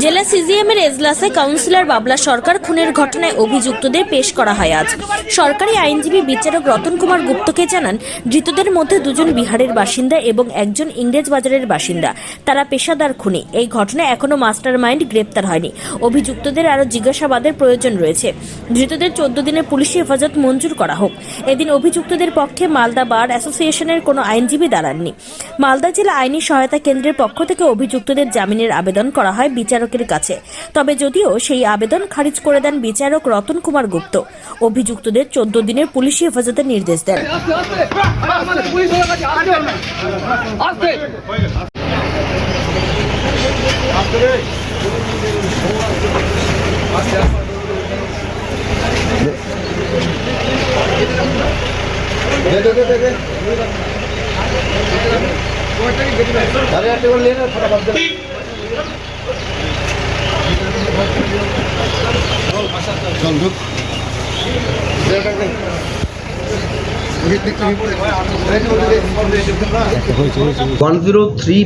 জেলা সিজিএমের এজলাসে কাউন্সিলর বাবলা সরকার খুনের ঘটনায় অভিযুক্তদের পেশ করা হয় আজ। সরকারি আইনজীবী বিচারক রতন কুমার গুপ্তকে জানান, ধৃতদের মধ্যে দুজন বিহারের বাসিন্দা এবং একজন ইংরেজ বাজারের বাসিন্দা। তারা পেশাদার খুনি। এই ঘটনায় এখনো মাস্টার মাইন্ড গ্রেপ্তার হয়নি। অভিযুক্তদের আরও জিজ্ঞাসাবাদের প্রয়োজন রয়েছে। ধৃতদের 14 দিনের পুলিশি হেফাজত মঞ্জুর করা হোক। এদিন অভিযুক্তদের পক্ষে মালদা বার অ্যাসোসিয়েশনের কোনো আইনজীবী দাঁড়াননি। মালদা জেলা আইনি সহায়তা কেন্দ্রের পক্ষ থেকে অভিযুক্তদের জামিনের আবেদন করা হয় বিচারকের কাছে। তবে যদিও সেই আবেদন খারিজ করে দেন বিচারক রতন কুমার গুপ্ত। অভিযুক্তদের 14 দিনের পুলিশি হেফাজতের নির্দেশ দেন।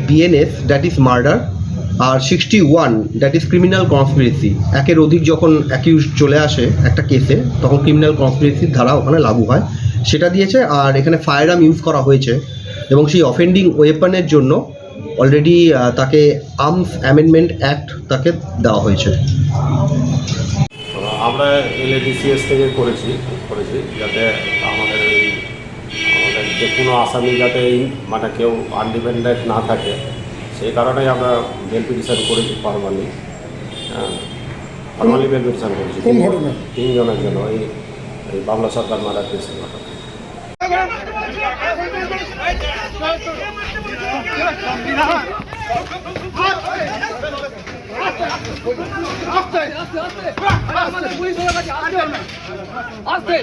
BNS, that is murder, R 61 that is criminal conspiracy। একের অধিক যখন অ্যাকিউজ চলে আসে একটা কেসে, তখন ক্রিমিনাল কনস্পিরেসির ধারা ওখানে লাগু হয়, সেটা দিয়েছে। আর এখানে ফায়ার আর্ম ইউজ করা হয়েছে এবং সেই অফেন্ডিং ওয়েপনের জন্য অলরেডি তাকে আর্মস অ্যামেন্ডমেন্ট অ্যাক্ট তাকে দেওয়া হয়েছে। আমরা LADCS থেকে করেছি যাতে আমাদের যে কোনো আসামি যাতে মানে কেউ আনডিপেন্ডেন্ট না থাকে, সেই কারণেই আমরা বেল পিটিশন করেছি ফর্মালি বেল পিটিশন করেছি 3 জনের জন্য এই বাবলা সরকার মার্ডার কেসের ঘটনা। আস্তে